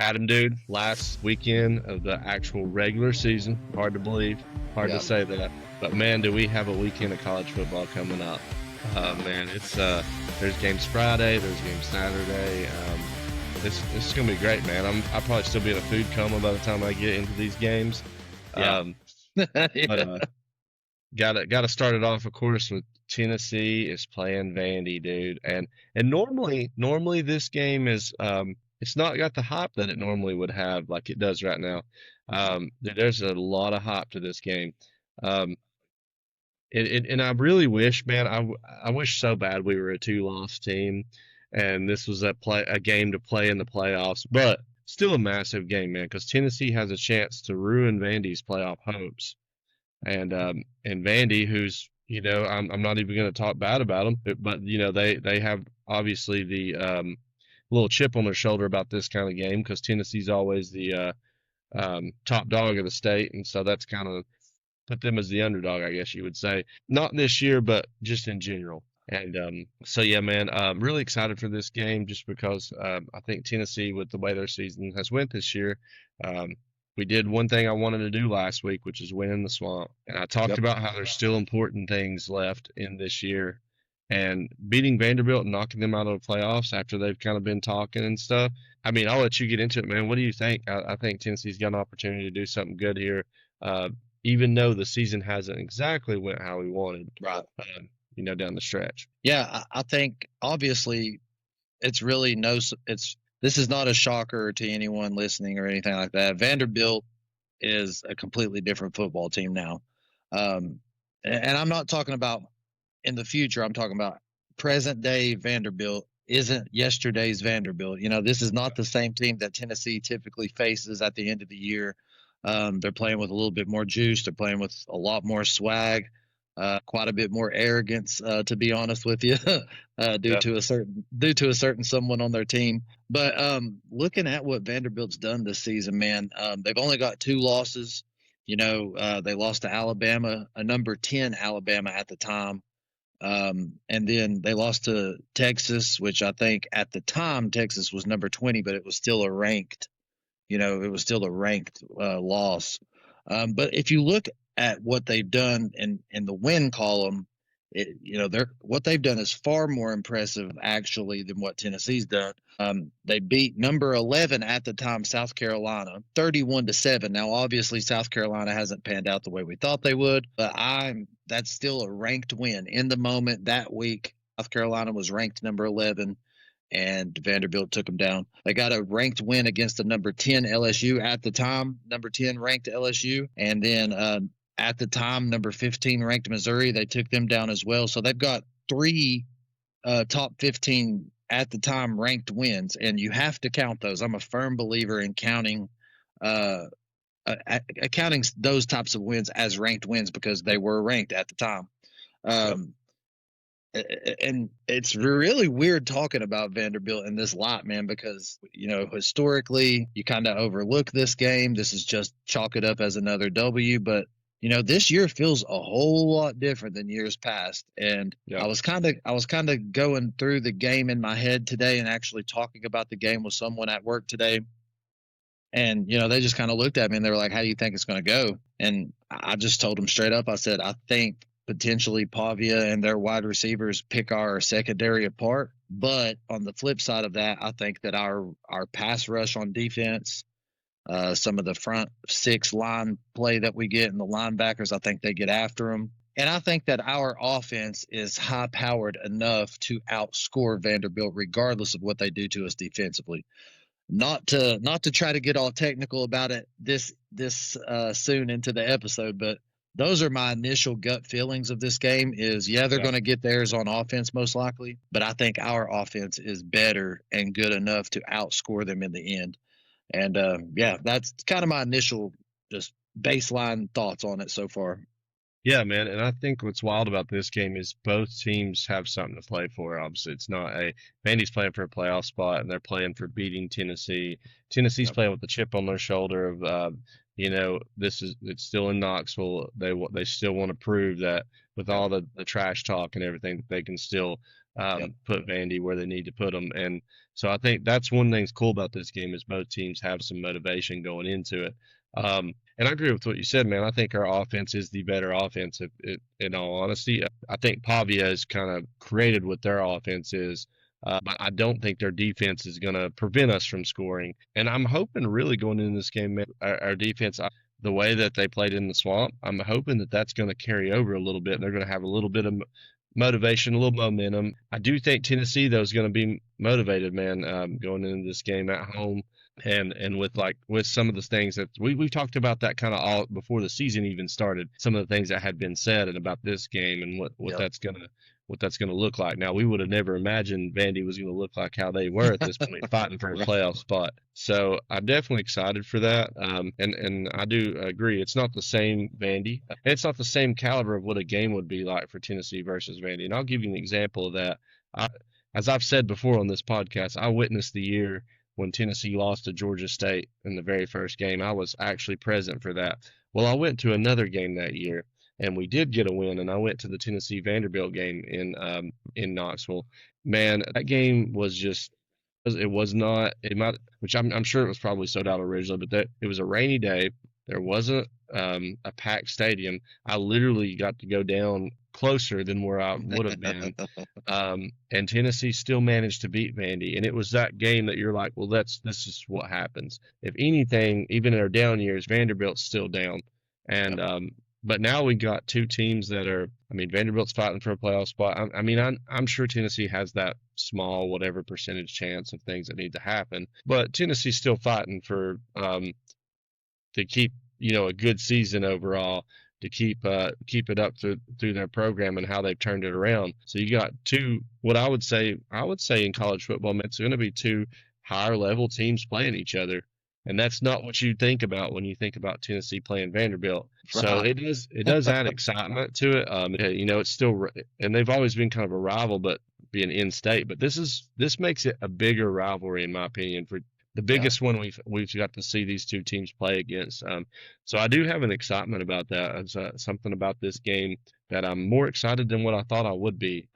Adam, dude, last weekend of the actual regular season. Hard to believe, hard to Yep. say that. But man, do we have a weekend of college football coming up. Man, it's there's games Friday, there's games Saturday. It's gonna be great, man. I'll probably still be in a food coma by the time I get into these games. Yeah. Um, but gotta start it off, of course, with Tennessee is playing Vandy, dude. And normally this game is it's not got the hype that it normally would have like it does right now. There's a lot of hype to this game. Um, and I really wish, man, I wish so bad we were a two-loss team, and this was a game to play in the playoffs. But still a massive game, man, because Tennessee has a chance to ruin Vandy's playoff hopes. And Vandy, who's I'm not even going to talk bad about them, but they have obviously the little chip on their shoulder about this kind of game because Tennessee's always the top dog of the state, and so that's kind of put them as the underdog, I guess you would say. Not this year, but just in general. And so yeah, man, I'm really excited for this game just because I think Tennessee, with the way their season has went this year, um, we did one thing I wanted to do last week, which is win in the swamp. And I talked Yep. about how there's still important things left in this year. And beating Vanderbilt and knocking them out of the playoffs after they've kind of been talking and stuff. I mean, I'll let you get into it, man. What do you think? I think Tennessee's got an opportunity to do something good here, uh, even though the season hasn't exactly went how we wanted, Right. down the stretch. Yeah, I think obviously it's really this is not a shocker to anyone listening or anything like that. Vanderbilt is a completely different football team now. And I'm not talking about in the future. I'm talking about present day Vanderbilt isn't yesterday's Vanderbilt. This is not the same team that Tennessee typically faces at the end of the year. They're playing with a little bit more juice. They're playing with a lot more swag, quite a bit more arrogance, to be honest with you, due Yeah. to a certain someone on their team. But looking at what Vanderbilt's done this season, man, they've only got 2 losses. They lost to Alabama, a number 10 Alabama at the time. And then they lost to Texas, which I think at the time Texas was number 20, but it was still a ranked loss. But if you look at what they've done in the win column, what they've done is far more impressive actually than what Tennessee's done. They beat number 11 at the time, South Carolina, 31-7. Now, obviously, South Carolina hasn't panned out the way we thought they would, but that's still a ranked win in the moment that week. South Carolina was ranked number 11 and Vanderbilt took them down. They got a ranked win against the number 10 LSU at the time, number 10 ranked LSU. And then at the time, number 15 ranked Missouri. They took them down as well. So they've got 3 top 15 at the time ranked wins, and you have to count those. I'm a firm believer in counting those types of wins as ranked wins because they were ranked at the time. And it's really weird talking about Vanderbilt in this light, man, because, historically you kind of overlook this game. This is just chalk it up as another W. But, this year feels a whole lot different than years past. And Yeah. I was kind of going through the game in my head today and actually talking about the game with someone at work today. And, they just kind of looked at me and they were like, how do you think it's going to go? And I just told them straight up. I said, I think potentially Pavia and their wide receivers pick our secondary apart. But on the flip side of that, I think that our pass rush on defense, some of the front 6 line play that we get and the linebackers, I think they get after them. And I think that our offense is high powered enough to outscore Vanderbilt regardless of what they do to us defensively. Not to try to get all technical about it this soon into the episode, but those are my initial gut feelings of this game is, they're going to get theirs on offense most likely, but I think our offense is better and good enough to outscore them in the end. And that's kind of my initial just baseline thoughts on it so far. Yeah, man, and I think what's wild about this game is both teams have something to play for. Obviously, it's not Vandy's playing for a playoff spot, and they're playing for beating Tennessee. Tennessee's playing with the chip on their shoulder of, it's still in Knoxville. They still want to prove that with all the trash talk and everything, that they can still Yep. put Vandy where they need to put them. And so I think that's one thing that's cool about this game is both teams have some motivation going into it. And I agree with what you said, man. I think our offense is the better offense. In all honesty, I think Pavia has kind of created what their offense is. But I don't think their defense is going to prevent us from scoring. And I'm hoping really going into this game, man, our defense, the way that they played in the swamp, I'm hoping that that's going to carry over a little bit. And they're going to have a little bit of motivation, a little momentum. I do think Tennessee though is going to be motivated, man, going into this game at home, and with some of the things that we've talked about that kind of all before the season even started. Some of the things that had been said and about this game and Yep. what that's gonna look like. Now we would have never imagined Vandy was gonna look like how they were at this point, fighting for a Right. playoff spot. So I'm definitely excited for that. And I do agree. It's not the same Vandy. And it's not the same caliber of what a game would be like for Tennessee versus Vandy. And I'll give you an example of that. I, as I've said before on this podcast, I witnessed the year when Tennessee lost to Georgia State in the very first game. I was actually present for that. Well, I went to another game that year, and we did get a win. And I went to the Tennessee Vanderbilt game in Knoxville. Man, that game was just it was not it might which I'm sure it was probably sold out originally, but that it was a rainy day. There wasn't a packed stadium. I literally got to go down closer than where I would have been. And Tennessee still managed to beat Vandy. And it was that game that you're like, well, this is what happens. If anything, even in our down years, Vanderbilt's still down. And Yep. but now we got two teams that are. I mean, Vanderbilt's fighting for a playoff spot. I mean, I'm sure Tennessee has that small, whatever percentage chance of things that need to happen, but Tennessee's still fighting for to keep a good season overall, to keep it up through their program and how they've turned it around. So you got two, what I would say in college football, man, it's going to be two higher level teams playing each other. And that's not what you think about when you think about Tennessee playing Vanderbilt. So Right. it does add excitement to it. It's still, and they've always been kind of a rival, but being in state. But this makes it a bigger rivalry in my opinion, for the Yeah. biggest one we've got to see these two teams play against. So I do have an excitement about that. It's something about this game that I'm more excited than what I thought I would be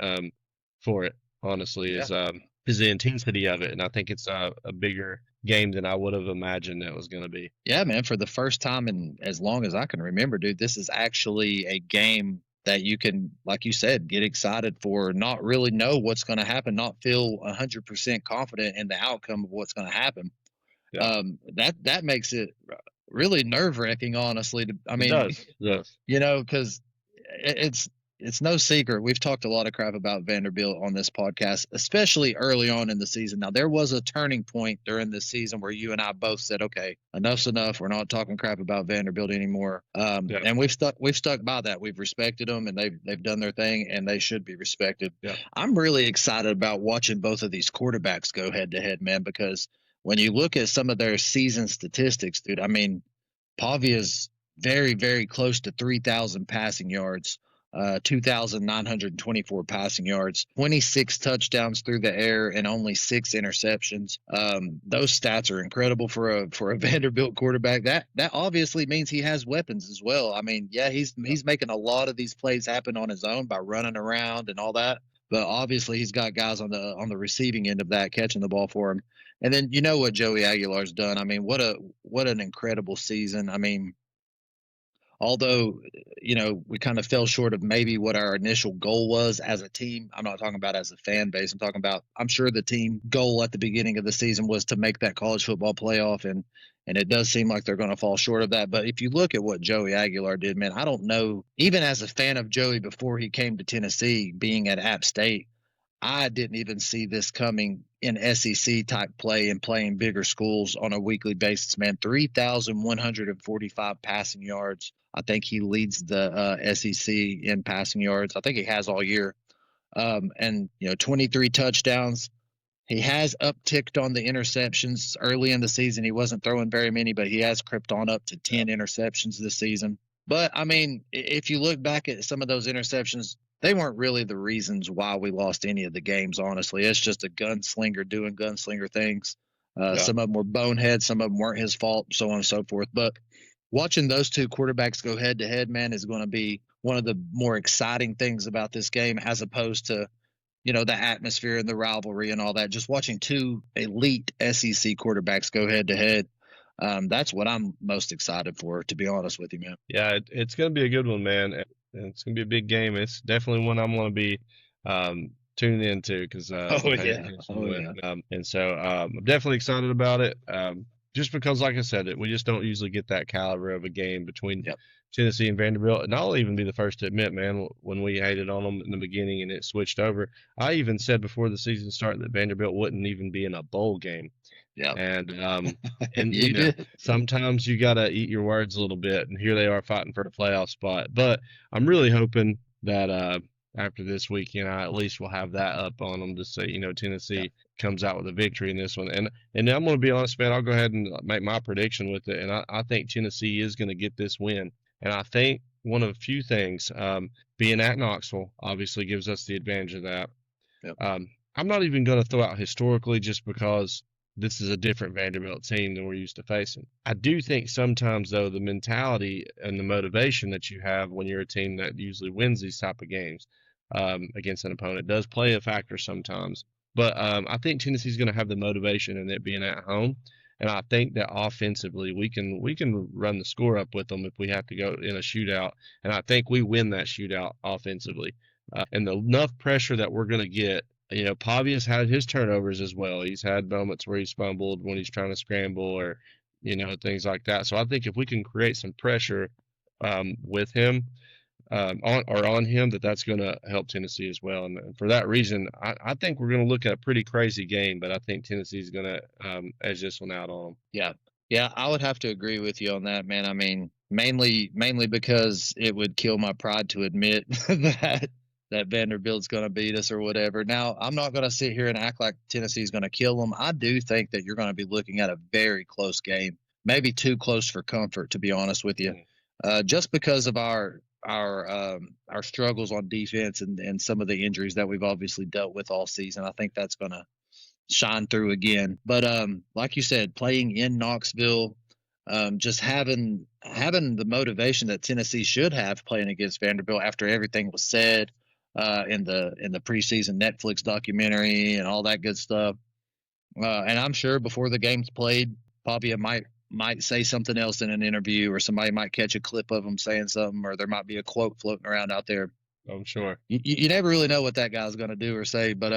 for it. Honestly, Yeah. is the intensity of it, and I think it's a bigger game than I would have imagined it was going to be. Yeah, man. For the first time in as long as I can remember, dude, this is actually a game that you can, like you said, get excited for, not really know what's going to happen, not feel 100% confident in the outcome of what's going to happen. Yeah, That makes it really nerve wracking, honestly. I it mean, does. It does. because it's no secret. We've talked a lot of crap about Vanderbilt on this podcast, especially early on in the season. Now, there was a turning point during this season where you and I both said, "Okay, enough's enough. We're not talking crap about Vanderbilt anymore." Yeah, And we've stuck by that. We've respected them, and they've done their thing, and they should be respected. yeah, I'm really excited about watching both of these quarterbacks go head to head, man, because when you look at some of their season statistics, dude, I mean, Pavia's very, very close to 3,000 passing yards, 2,924 passing yards, 26 touchdowns through the air, and only 6 interceptions. Those stats are incredible for a Vanderbilt quarterback. That obviously means he has weapons as well. I mean, yeah, he's making a lot of these plays happen on his own by running around and all that. But obviously, he's got guys on the receiving end of that catching the ball for him. And then you know what Joey Aguilar's done. I mean, what an incredible season. I mean, although we kind of fell short of maybe what our initial goal was as a team. I'm not talking about as a fan base. I'm talking about, I'm sure the team goal at the beginning of the season was to make that college football playoff, and it does seem like they're going to fall short of that. But if you look at what Joey Aguilar did, man, I don't know, even as a fan of Joey before he came to Tennessee, being at App State, I didn't even see this coming in SEC type play and playing bigger schools on a weekly basis, man. 3,145 passing yards. I think he leads the SEC in passing yards. I think he has all year. And 23 touchdowns. He has upticked on the interceptions early in the season. He wasn't throwing very many, but he has crept on up to 10 interceptions this season. But I mean, if you look back at some of those interceptions, they weren't really the reasons why we lost any of the games, honestly. It's just a gunslinger doing gunslinger things. yeah, Some of them were boneheads, some of them weren't his fault, so on and so forth. But watching those two quarterbacks go head to head, man, is going to be one of the more exciting things about this game, as opposed to the atmosphere and the rivalry and all that. Just watching two elite SEC quarterbacks go head to head. That's what I'm most excited for, to be honest with you, man. Yeah, it's going to be a good one, man. And it's going to be a big game. It's definitely one I'm going to be tuning into because Oh paying yeah, attention oh with. yeah. And so I'm definitely excited about it. Just because, like I said, we just don't usually get that caliber of a game between Yep. Tennessee and Vanderbilt. And I'll even be the first to admit, man, when we hated on them in the beginning and it switched over, I even said before the season started that Vanderbilt wouldn't even be in a bowl game. Yep. And You did. sometimes you gotta eat your words a little bit, and here they are fighting for a playoff spot. But I'm really hoping that after this week, I at least will have that up on them to say, Yeah. Tennessee comes out with a victory in this one. And I'm gonna be honest, man, I'll go ahead and make my prediction with it, and I think Tennessee is gonna get this win. And I think one of a few things, being at Knoxville obviously gives us the advantage of that. Yep. I'm not even going to throw out historically just because this is a different Vanderbilt team than we're used to facing. I do think sometimes, though, the mentality and the motivation that you have when you're a team that usually wins these type of games against an opponent does play a factor sometimes. But I think Tennessee's going to have the motivation in it being at home, and I think that offensively we can run the score up with them if we have to go in a shootout, and I think we win that shootout offensively. And the enough pressure that we're going to get. Pavia's had his turnovers as well. He's had moments where he's fumbled when he's trying to scramble or, things like that. So I think if we can create some pressure with him on him, that's going to help Tennessee as well. And for that reason, I think we're going to look at a pretty crazy game, but I think Tennessee's going to edge this one out on them. Yeah. Yeah, I would have to agree with you on that, man. I mean, mainly because it would kill my pride to admit that Vanderbilt's going to beat us or whatever. Now, I'm not going to sit here and act like Tennessee's going to kill them. I do think that you're going to be looking at a very close game, maybe too close for comfort, to be honest with you. Mm. Just because of our struggles on defense and some of the injuries that we've obviously dealt with all season. I think that's going to shine through again. But like you said, playing in Knoxville, just having the motivation that Tennessee should have playing against Vanderbilt after everything was said in the preseason Netflix documentary and all that good stuff. And I'm sure before the game's played, Pavia might say something else in an interview, or somebody might catch a clip of him saying something, or there might be a quote floating around out there. I'm sure. You never really know what that guy's going to do or say, but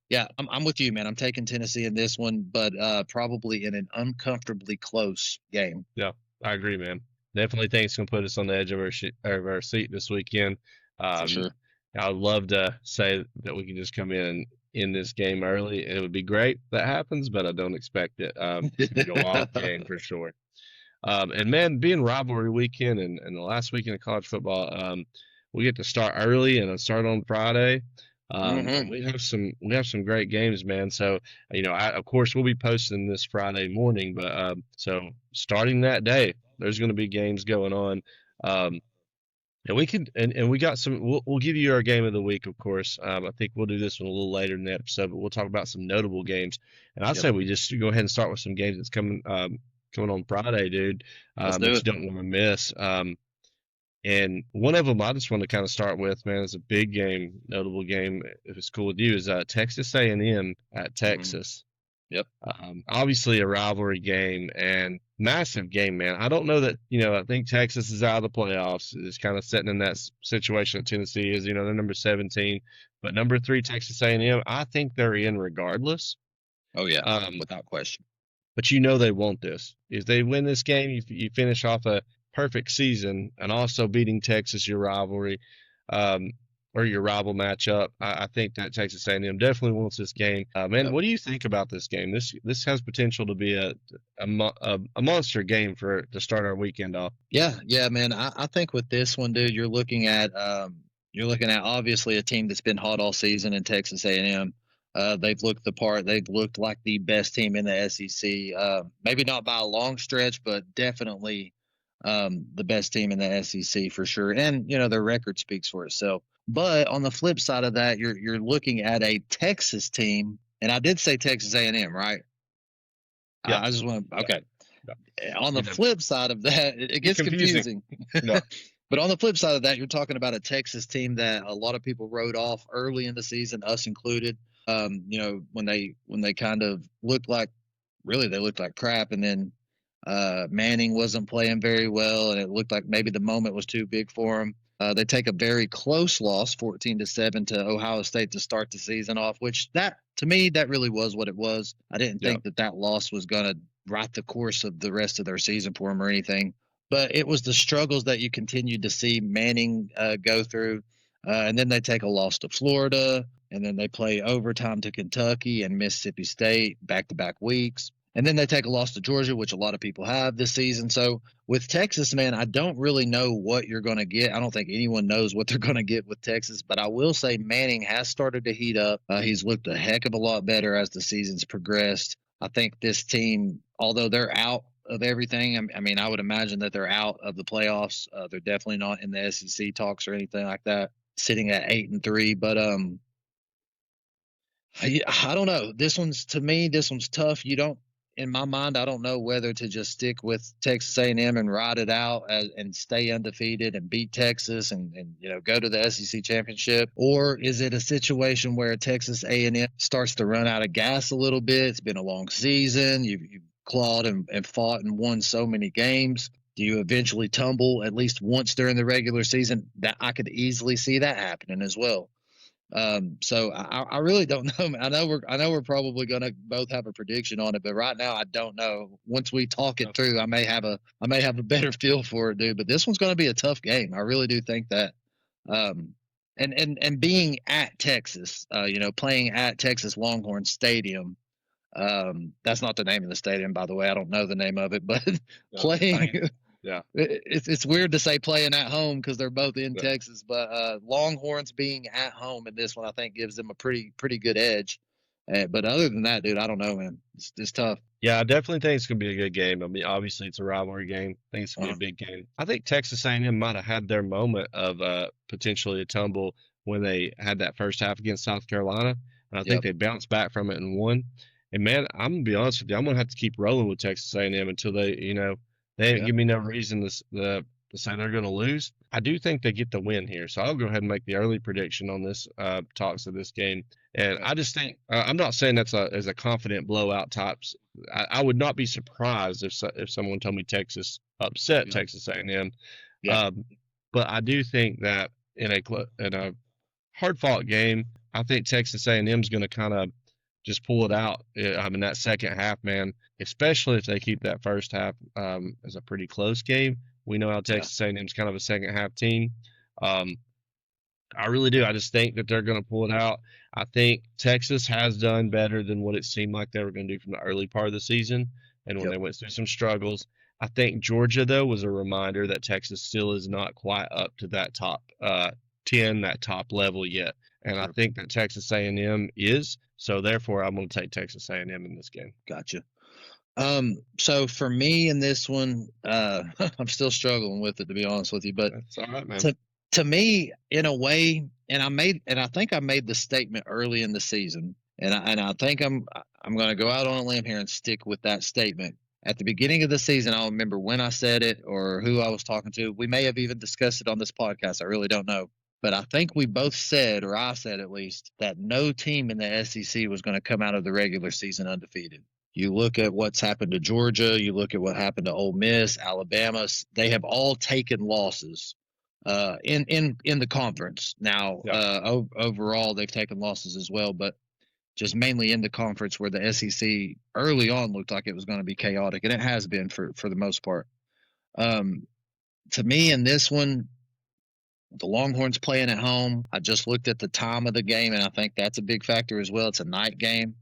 yeah, I'm with you, man. I'm taking Tennessee in this one, but probably in an uncomfortably close game. Yeah, I agree, man. Definitely think it's going to put us on the edge of our seat this weekend. For Um, sure. I would love to say that we can just come in this game early. It would be great if that happens, but I don't expect it. It's going to be a wild game for sure. And man, being rivalry weekend and the last weekend of college football, we get to start early and start on Friday. And Hmm. we have some great games, man. So of course we'll be posting this Friday morning, but so starting that day, there's going to be games going on. Um, and we can and we got some. We'll give you our game of the week, of course. I think we'll do this one a little later in the episode, but we'll talk about some notable games. And I Yep. say we just go ahead and start with some games that's coming on Friday, dude. Let's do That you it. don't want to miss. And one of them I just want to kind of start with, man, is a big game, notable game. If it's cool with you, is Texas A&M at Hmm. Texas. Yep. Obviously a rivalry game and massive game, man. I don't know that, I think Texas is out of the playoffs. It's kind of sitting in that situation that Tennessee is. They're number 17, but number 3 Texas A&M, I think they're in regardless. Oh yeah, Um, without question. but they want this. If they win this game, you finish off a perfect season and also beating Texas, your rivalry, um, or your rival matchup. I think that Texas A&M definitely wants this game. Man, Yep. what do you think about this game? This has potential to be a monster game to start our weekend off. Yeah, man. I think with this one, dude, you're looking at obviously a team that's been hot all season in Texas A&M. They've looked the part. They've looked like the best team in the SEC. Maybe not by a long stretch, but definitely the best team in the SEC for sure. And their record speaks for itself. But on the flip side of that, you're looking at a Texas team, and I did say Texas A&M, right? Yeah, I just want to. yeah, Okay. yeah. On the You know, flip side of that, it get gets confusing. confusing. No. But on the flip side of that, you're talking about a Texas team that a lot of people wrote off early in the season, us included. When they kind of looked like, really, they looked like crap, and then Manning wasn't playing very well, and it looked like maybe the moment was too big for him. They take a very close loss, 14-7, to Ohio State to start the season off, which that to me that really was what it was. I didn't think that loss was going to write the course of the rest of their season for them or anything, but it was the struggles that you continued to see Manning go through, and then they take a loss to Florida, and then they play overtime to Kentucky and Mississippi State back-to-back weeks. And then they take a loss to Georgia, which a lot of people have this season. So with Texas, man, I don't really know what you're going to get. I don't think anyone knows what they're going to get with Texas. But I will say Manning has started to heat up. He's looked a heck of a lot better as the season's progressed. I think this team, although they're out of everything, I mean, I would imagine that they're out of the playoffs. They're definitely not in the SEC talks or anything like that, sitting at 8-3. But I don't know. This one's tough. In my mind, I don't know whether to just stick with Texas A&M and ride it out and stay undefeated and beat Texas and go to the SEC championship, or is it a situation where Texas A&M starts to run out of gas a little bit? It's been a long season. You've clawed and fought and won so many games. Do you eventually tumble at least once during the regular season? That I could easily see that happening as well. So I really don't know. I know we're probably going to both have a prediction on it, but right now I don't know. Once we talk it through, I may have a better feel for it, dude. But this one's going to be a tough game. I really do think that. And being at Texas, playing at Texas Longhorn Stadium. That's not the name of the stadium, by the way. I don't know the name of it, but playing. Yeah. It's weird to say playing at home because they're both in Texas, but Longhorns being at home in this one, I think, gives them a pretty good edge. But other than that, dude, I don't know, man. It's tough. Yeah, I definitely think it's gonna be a good game. I mean, obviously it's a rivalry game. I think it's gonna be a big game. I think Texas A&M might have had their moment of potentially a tumble when they had that first half against South Carolina, and I think they bounced back from it and won. And man, I'm gonna be honest with you, I'm gonna have to keep rolling with Texas A&M until they give me no reason to say they're going to lose. I do think they get the win here, so I'll go ahead and make the early prediction on this talks of this game. And I just think I'm not saying that's a confident blowout types. I would not be surprised if someone told me Texas upset Texas A&M. But I do think that in a hard fought game, I think Texas A&M is going to kind of just pull it out. I mean, that second half, man, especially if they keep that first half as a pretty close game. We know how Texas A&M is kind of a second half team. I really do. I just think that they're going to pull it out. I think Texas has done better than what it seemed like they were going to do from the early part of the season and when they went through some struggles. I think Georgia, though, was a reminder that Texas still is not quite up to that top 10, that top level yet. And I think that Texas A&M is. So therefore, I'm going to take Texas A&M in this game. Gotcha. So for me in this one, I'm still struggling with it, to be honest with you. But that's all right, man. To me, in a way, and I think I made the statement early in the season, and I think I'm going to go out on a limb here and stick with that statement. At the beginning of the season, I don't remember when I said it or who I was talking to. We may have even discussed it on this podcast. I really don't know. But I think we both said, or I said at least, that no team in the SEC was going to come out of the regular season undefeated. You look at what's happened to Georgia. You look at what happened to Ole Miss, Alabama. They have all taken losses in the conference. Now, overall, they've taken losses as well, but just mainly in the conference where the SEC early on looked like it was going to be chaotic, and it has been for the most part. To me, in this one, the Longhorns playing at home. I just looked at the time of the game, and I think that's a big factor as well. It's a night game.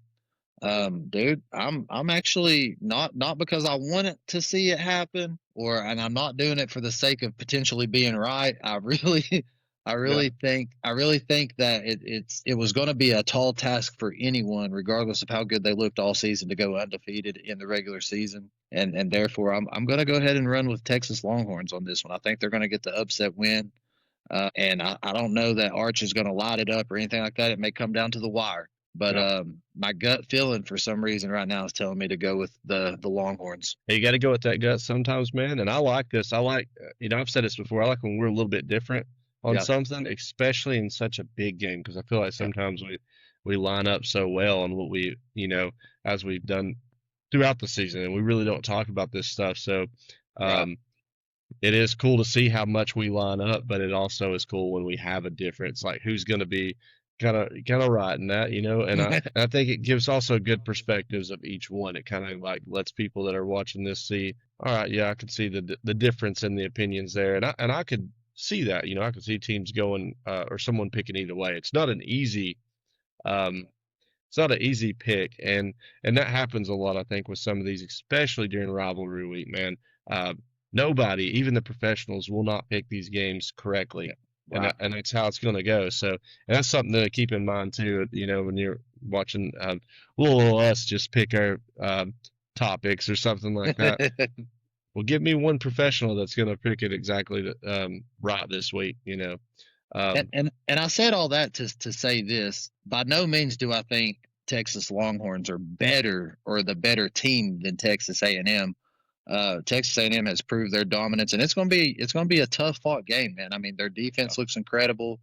Dude, I'm actually not because I want it to see it happen, and I'm not doing it for the sake of potentially being right. I really think that it was going to be a tall task for anyone, regardless of how good they looked all season, to go undefeated in the regular season, and therefore I'm going to go ahead and run with Texas Longhorns on this one. I think they're going to get the upset win. And I don't know that Arch is going to light it up or anything like that. It may come down to the wire. But Yeah. my gut feeling for some reason right now is telling me to go with the Longhorns. You got to go with that gut sometimes, man. And I like this. I like, I've said this before. I like when we're a little bit different on Yeah, something, especially in such a big game, because I feel like yeah, sometimes we line up so well on what we, as we've done throughout the season, and we really don't talk about this stuff. So, right. um, it is cool to see how much we line up, but it also is cool when we have a difference, like who's going to be kind of right in that, and I think it gives also good perspectives of each one. It kind of like lets people that are watching this see, all right, yeah, I can see the difference in the opinions there, and I could see that, I could see teams going or someone picking either way. Um, it's not an easy pick, and that happens a lot, I think, with some of these, especially during rivalry week, man. Uh, Nobody, even the professionals, will not pick these games correctly, Yeah, right. and that's how it's going to go. So, and that's something to keep in mind too. When you're watching, little us just pick our topics or something like that. Well, give me one professional that's going to pick it exactly right this week. And, Um, and and I said all that to say this. By no means do I think Texas Longhorns are better or the better team than Texas A&M. Texas A&M has proved their dominance, and it's going to be a tough fought game, man. I mean, their yeah, defense looks incredible.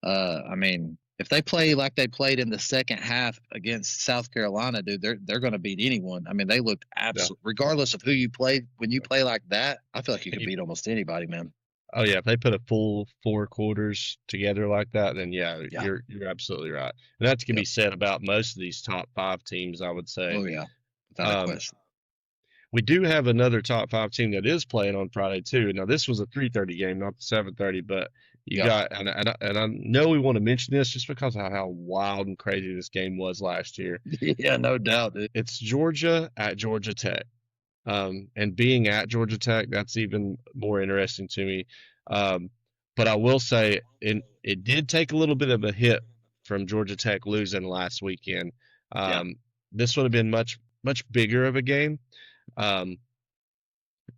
I mean, if they play like they played in the second half against South Carolina, dude, they're going to beat anyone. I mean, they looked yeah. absolute. Regardless of who you play, when you play like that, I feel like you could beat almost anybody, man. Oh yeah, if they put a full 4 quarters together like that, then yeah, Yeah. you're absolutely right. And that can be Yep. said about most of these top five teams, I would say. Oh yeah, without a Um, question. we do have another top five team that is playing on Friday too. Now this was a 3:30 game, not the 7:30, but you Yep. got and I know we want to mention this just because of how wild and crazy this game was last year. Yeah, no doubt, dude. It's Georgia at Georgia Tech. And being at Georgia Tech, that's even more interesting to me. Um, but I will say, it did take a little bit of a hit from Georgia Tech losing last weekend. Yeah. This would have been much bigger of a game. Um,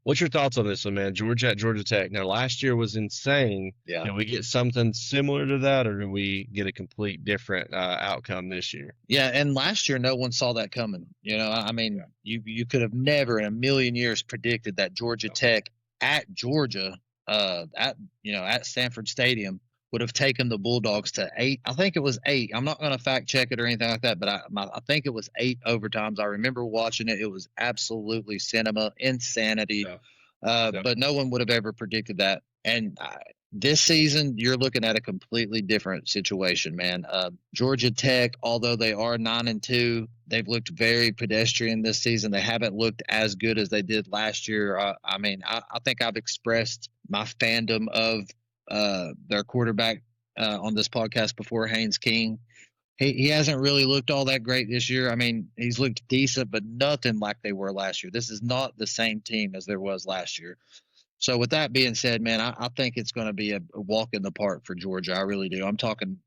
what's your thoughts on this one, man? Georgia at Georgia Tech. Now, last year was insane. Yeah. Did we get something similar to that, or did we get a complete different outcome this year? Yeah, and last year no one saw that coming. I mean, you could have never in a million years predicted that Georgia Tech at Georgia, at Stanford Stadium would have taken the Bulldogs to 8. I think it was 8. I'm not going to fact check it or anything like that, but I think it was 8 overtimes. I remember watching it. It was absolutely cinema, insanity. Yeah. But no one would have ever predicted that. And this season, you're looking at a completely different situation, man. Georgia Tech, although they are 9-2, they've looked very pedestrian this season. They haven't looked as good as they did last year. I mean, I think I've expressed my fandom of their quarterback on this podcast before, Haynes King. He hasn't really looked all that great this year. I mean, he's looked decent, but nothing like they were last year. This is not the same team as there was last year. So with that being said, man, I think it's going to be a walk in the park for Georgia. I really do. I'm talking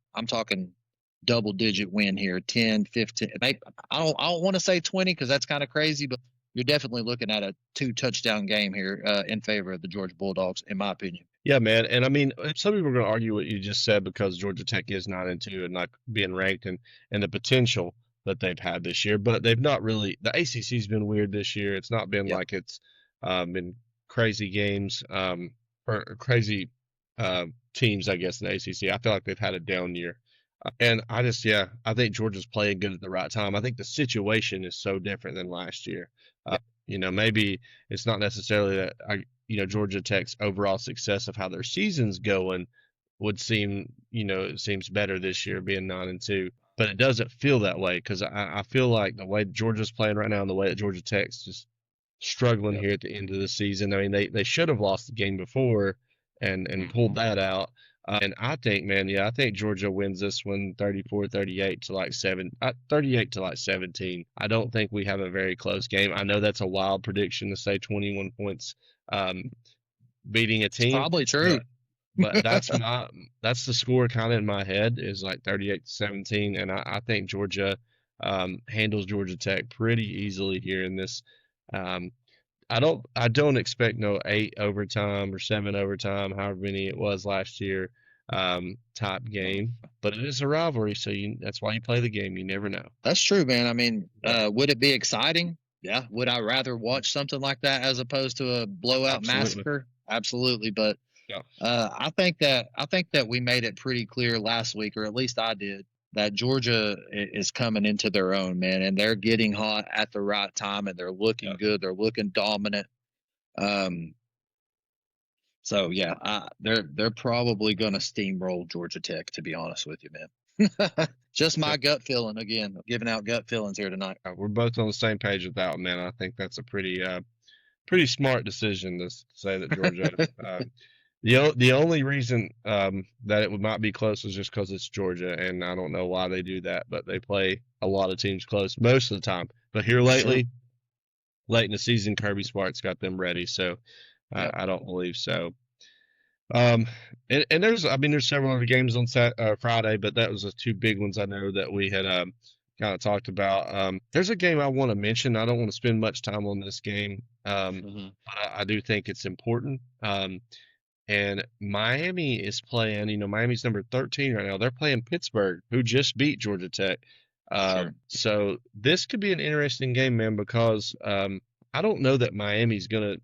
double digit win here, 10, 15. I don't want to say 20 because that's kind of crazy, but you're definitely looking at a 2 touchdown game here in favor of the Georgia Bulldogs, in my opinion. Yeah, man. And I mean, some people are going to argue what you just said because Georgia Tech is 9-2 and not being ranked and the potential that they've had this year, but they've not really. The ACC's been weird this year. It's not been Yep. like it's been crazy games or crazy teams, I guess, in the ACC. I feel like they've had a down year. And yeah, I think Georgia's playing good at the right time. I think the situation is so different than last year. Maybe it's not necessarily that Georgia Tech's overall success of how their season's going would seem, it seems better this year being 9-2, but it doesn't feel that way because I feel like the way Georgia's playing right now and the way that Georgia Tech's just struggling Yep. here at the end of the season. I mean, they should have lost the game before and pulled Mhm. that out. And I think, man, yeah, I think Georgia wins this one 34-38 to like 38 to like 17. I don't think we have a very close game. I know that's a wild prediction to say 21 points um, beating a It's team, probably true. but that's the score kind of in my head is like 38-17, and I think Georgia handles Georgia Tech pretty easily here in this. Um, I don't expect no 8 overtime or 7 overtime, however many it was last year. type game, but it is a rivalry, so that's why you play the game. You never know. That's true, man. I mean, Yeah, would it be exciting? Yeah. Would I rather watch something like that as opposed to a blowout absolutely. massacre? Absolutely. But Yeah, I think that we made it pretty clear last week, or at least I did, that Georgia is coming into their own, man, and they're getting hot at the right time, and they're looking yeah. good. They're looking dominant. Um, so yeah, they're probably going to steamroll Georgia Tech, to be honest with you, man. Just So, my gut feeling again, giving out gut feelings here tonight. we're both on the same page with that one, man. I think that's a pretty smart decision to say that Georgia. The only reason that it might be close is just because it's Georgia, and I don't know why they do that, but they play a lot of teams close most of the time. But here Sure. lately, late in the season, Kirby Smart's got them ready, so Yep. I don't believe so. Um, and there's several other games on Friday, but that was the two big ones I know that we had kind of talked about. There's a game I want to mention. I don't want to spend much time on this game, Hmm. but I do think it's important. And Miami is playing, Miami's number 13 right now. They're playing Pittsburgh, who just beat Georgia Tech. Sure. So this could be an interesting game, man, because I don't know that Miami's gonna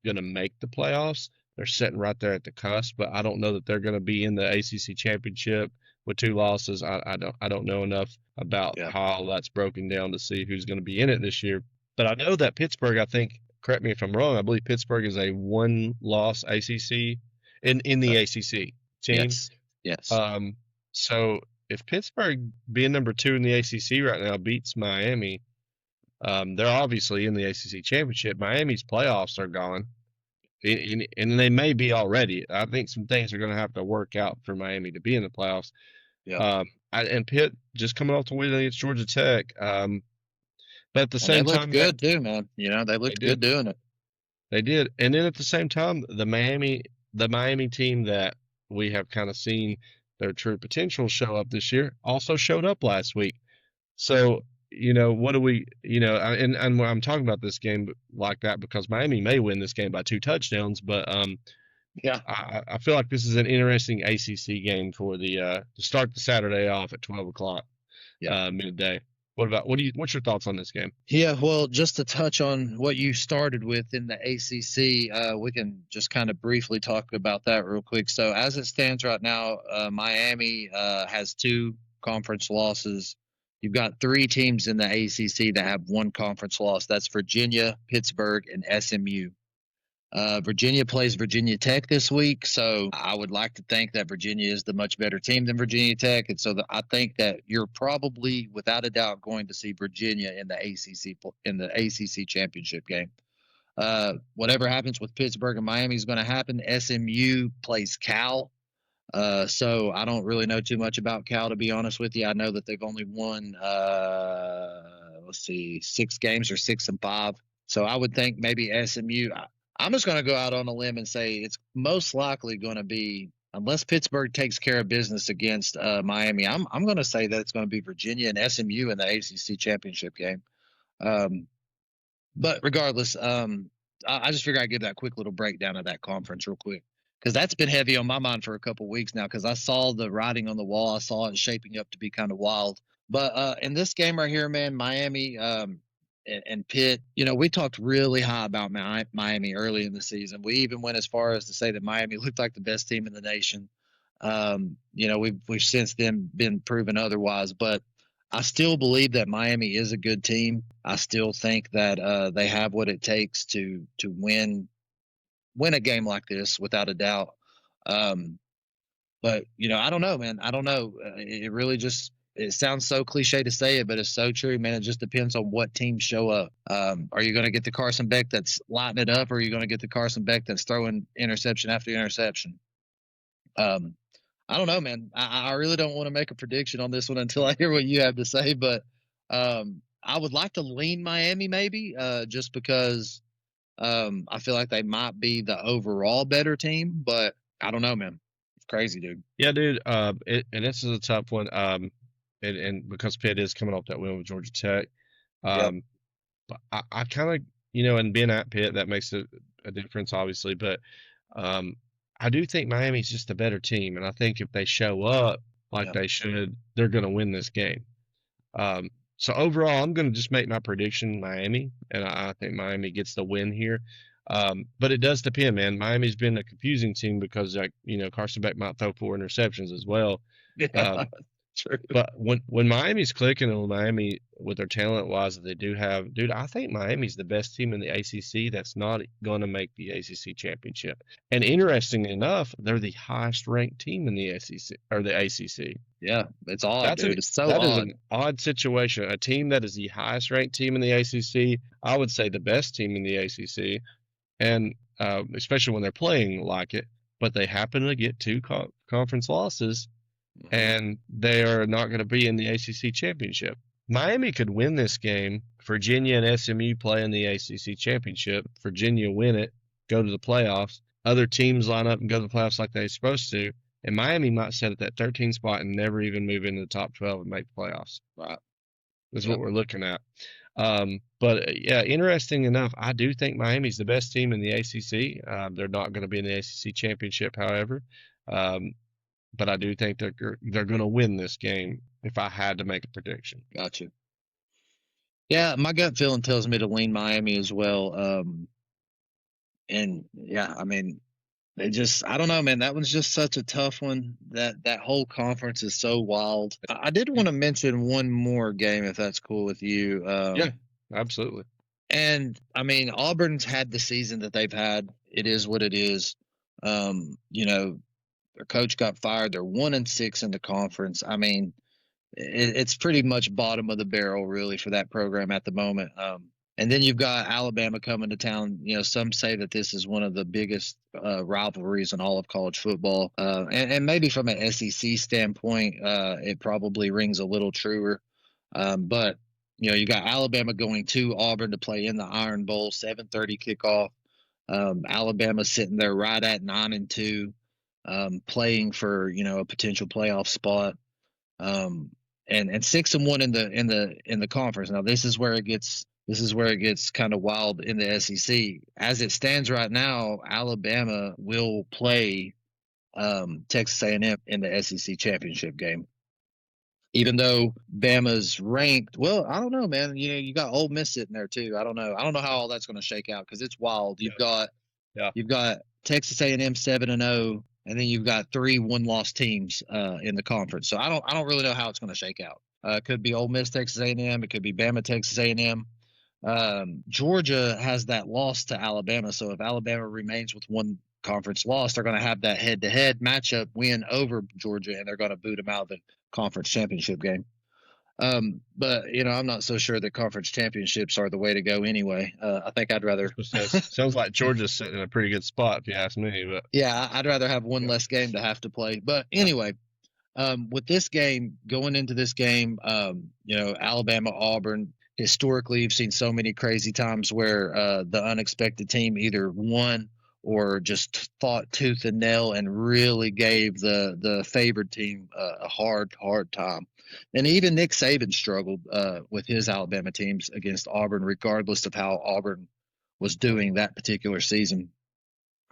make the playoffs. They're sitting right there at the cusp, but I don't know that they're gonna be in the ACC championship with two losses. I don't know enough about Yeah. how all that's broken down to see who's gonna be in it this year. But I know that Pittsburgh, I think, correct me if I'm wrong, I believe Pittsburgh is a one-loss ACC in the Uh, ACC team. yes. Yes. Um, so if Pittsburgh being number two in the ACC right now beats Miami, they're obviously in the ACC championship. Miami's playoffs are gone, and they may be already. I think some things are going to have to work out for Miami to be in the playoffs. Yep. And Pitt just coming off the win against Georgia Tech. But at the And they same looked time, man, good too, man. They they looked good did. doing it. They did. And then at the same time, the Miami team that we have kind of seen their true potential show up this year also showed up last week. So, what do we, and I'm talking about this game like that because Miami may win this game by two touchdowns, but Yeah. I feel like this is an interesting ACC game for the to start the Saturday off at 12 o'clock Yeah. midday. What's your thoughts on this game? Yeah, well, just to touch on what you started with in the ACC, we can just kind of briefly talk about that real quick. So, as it stands right now, Miami has two conference losses. You've got three teams in the ACC that have one conference loss. That's Virginia, Pittsburgh, and SMU. Virginia plays Virginia Tech this week, so I would like to think that Virginia is the much better team than Virginia Tech, and so I think that you're probably, without a doubt, going to see Virginia in the ACC championship game. Whatever happens with Pittsburgh and Miami is going to happen. SMU plays Cal, so I don't really know too much about Cal, to be honest with you. I know that they've only won, let's see, 6 games or 6-5. So I would think maybe SMU. I'm just going to go out on a limb and say it's most likely going to be, unless Pittsburgh takes care of business against Miami. I'm going to say that it's going to be Virginia and SMU in the ACC championship game. Um, but regardless, I just figured I'd give that quick little breakdown of that conference real quick because that's been heavy on my mind for a couple weeks now because I saw the writing on the wall. I saw it shaping up to be kind of wild. But in this game right here, man, Miami and Pitt, we talked really high about Miami early in the season. We even went as far as to say that Miami looked like the best team in the nation. We've since then been proven otherwise, but I still believe that Miami is a good team. I still think that they have what it takes to win a game like this without a doubt. Um, but I don't know, man. I don't know. It really just it sounds so cliche to say it, but it's so true, man. It just depends on what teams show up. Are you going to get the Carson Beck that's lighting it up, or are you going to get the Carson Beck that's throwing interception after interception? Um, I don't know, man. I really don't want to make a prediction on this one until I hear what you have to say, but I would like to lean Miami maybe, just because I feel like they might be the overall better team, but I don't know, man. It's crazy, dude. Yeah, dude. And this is a tough one. And because Pitt is coming off that win with Georgia Tech, Yep. um, but I kind of, and being at Pitt, that makes a difference, obviously. But um, I do think Miami's just a better team, and I think if they show up like Yeah. they should, they're going to win this game. Um, so overall, I'm going to just make my prediction Miami, and I think Miami gets the win here. But it does depend, man. Miami's been a confusing team because, like, Carson Beck might throw 4 interceptions as well. Yeah, Um, true. but when Miami's clicking and when Miami with their talent wise that they do have, dude, I think Miami's the best team in the ACC that's not going to make the ACC championship. And interestingly enough, they're the highest ranked team in the SEC or the ACC. Yeah, it's odd, That's dude. It's so that is odd. an odd situation. A team that is the highest ranked team in the ACC, I would say the best team in the ACC, and especially when they're playing like it, but they happen to get two conference losses Mhm. and they are not going to be in the ACC championship. Miami could win this game. Virginia and SMU play in the ACC championship. Virginia win it, go to the playoffs. Other teams line up and go to the playoffs like they're supposed to. And Miami might set at that 13 spot and never even move into the top 12 and make the playoffs. Right. Is what Yep. we're looking at. But yeah, interesting enough, I do think Miami's the best team in the ACC. They're not going to be in the ACC championship, however. Um, but I do think they're going to win this game if I had to make a prediction. Gotcha. Yeah, my gut feeling tells me to lean Miami as well. And yeah, I mean, I don't know, man. That one's just such a tough one. That whole conference is so wild. I did want to mention one more game, if that's cool with you. Yeah, absolutely. And I mean, Auburn's had the season that they've had. It is what it is. You know, their coach got fired. They're 1-6 in the conference. I mean, it's pretty much bottom of the barrel really for that program at the moment. And then you've got Alabama coming to town. You know, some say that this is one of the biggest rivalries in all of college football, and maybe from an SEC standpoint, it probably rings a little truer. But you got Alabama going to Auburn to play in the Iron Bowl, 7:30 kickoff. Alabama sitting there right at 9-2, playing for a potential playoff spot. Um, and 6-1 in the conference. Now this is where it gets kind of wild in the SEC. As it stands right now, Alabama will play Texas A&M in the SEC championship game. Even though Bama's ranked, well, I don't know, man. You got Ole Miss sitting there too. I don't know. I don't know how all that's going to shake out because it's wild. Yeah, yeah. You've got Texas A&M 7-0, and then you've got 3 one-loss teams in the conference. So I don't really know how it's going to shake out. It could be Ole Miss, Texas A&M. It could be Bama, Texas A&M. Georgia has that loss to Alabama. So if Alabama remains with one conference loss, they're going to have that head-to-head matchup win over Georgia, and they're going to boot them out of the conference championship game. But I'm not so sure that conference championships are the way to go anyway. I think I'd rather. Sounds like Georgia's sitting in a pretty good spot if you ask me. But Yeah, I'd rather have one yeah, less game to have to play. But yeah, anyway, with this game, going into this game, Alabama, Auburn, historically, you've seen so many crazy times where the unexpected team either won or just fought tooth and nail and really gave the favored team a hard time. And even Nick Saban struggled with his Alabama teams against Auburn, regardless of how Auburn was doing that particular season.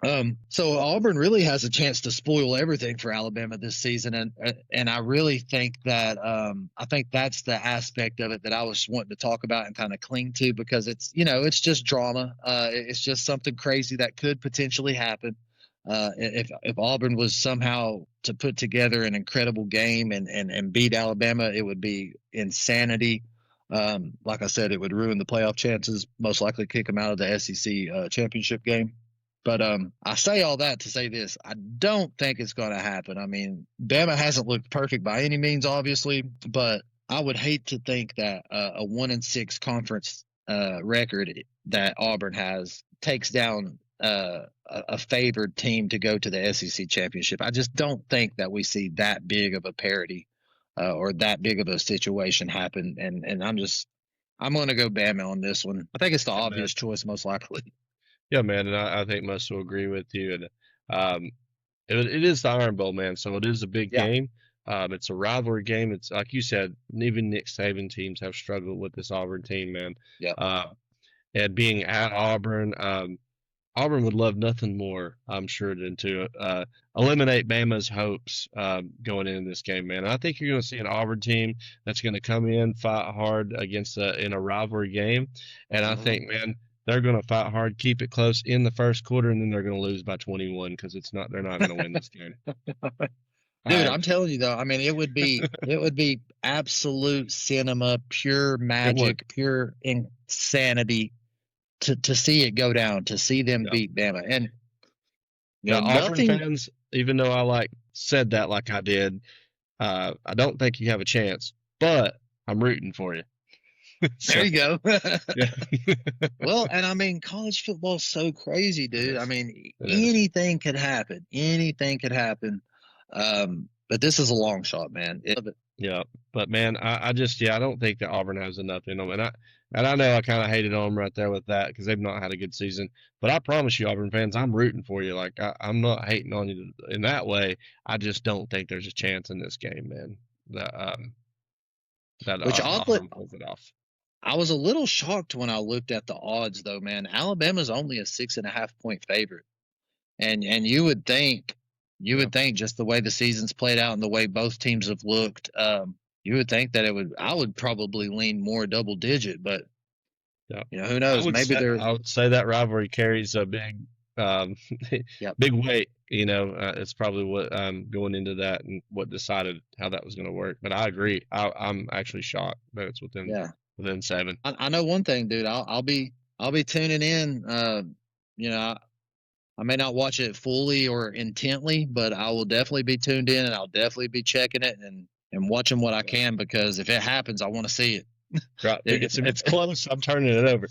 So Auburn really has a chance to spoil everything for Alabama this season, and I really think that I think that's the aspect of it that I was wanting to talk about and kind of cling to because it's just drama. It's just something crazy that could potentially happen. If Auburn was somehow to put together an incredible game and beat Alabama, it would be insanity. Like I said, it would ruin the playoff chances. Most likely kick them out of the SEC championship game. But I say all that to say this: I don't think it's going to happen. I mean, Bama hasn't looked perfect by any means, obviously, but I would hate to think that a 1-6 conference record that Auburn has takes down a favored team to go to the SEC championship. I just don't think that we see that big of a parity or that big of a situation happen. And I'm going to go Bama on this one. I think it's the yeah, man. obvious choice, most likely. Yeah, man, and I think most will agree with you. And um, it is the Iron Bowl, man, so it is a big Yeah. game. It's a rivalry game. It's like you said, even Nick Saban teams have struggled with this Auburn team, man. Yeah. Uh, and being at Auburn. Auburn would love nothing more, I'm sure, than to eliminate Bama's hopes going into this game, man. I think you're going to see an Auburn team that's going to come in, fight hard against in a rivalry game, and I Hmm. think, man, they're going to fight hard, keep it close in the first quarter, and then they're going to lose by 21 because they're not going to win this game. Dude, I I'm telling you though, I mean, it would be absolute cinema, pure It would. magic, pure insanity to see it go down, to see them Yeah. beat Bama. And Now, Auburn nothing. fans, even though I said that like I did, I don't think you have a chance, but I'm rooting for you. There So you go. yeah, Well, and I mean, college football's so crazy, it dude. I is. mean, It is. anything could happen. Anything could happen. But this is a long shot, man. Yeah, but man, I just I don't think that Auburn has enough in them, and I know I kind of hated on them right there with that because they've not had a good season. But I promise you, Auburn fans, I'm rooting for you. Like I'm not hating on you in that way. I just don't think there's a chance in this game, man. That Which oddly, Auburn pulls it off. I was a little shocked when I looked at the odds, though, man. Alabama's only a 6.5 point favorite, and you Yeah, would think just the way the season's played out and the way both teams have looked, you would think that it would. I would probably lean more double digit, but yeah. who knows? Maybe they're. I would say that rivalry carries a big um, Yep. big weight. It's probably what going into that and what decided how that was going to work. But I agree. I'm actually shocked that it's Yeah. within seven. I know one thing, dude. I'll be tuning in. You know, I may not watch it fully or intently, but I will definitely be tuned in, and I'll definitely be checking it and watching what I Yeah. can, because if it happens, I want to see it. Right. If, It's close. I'm turning it over.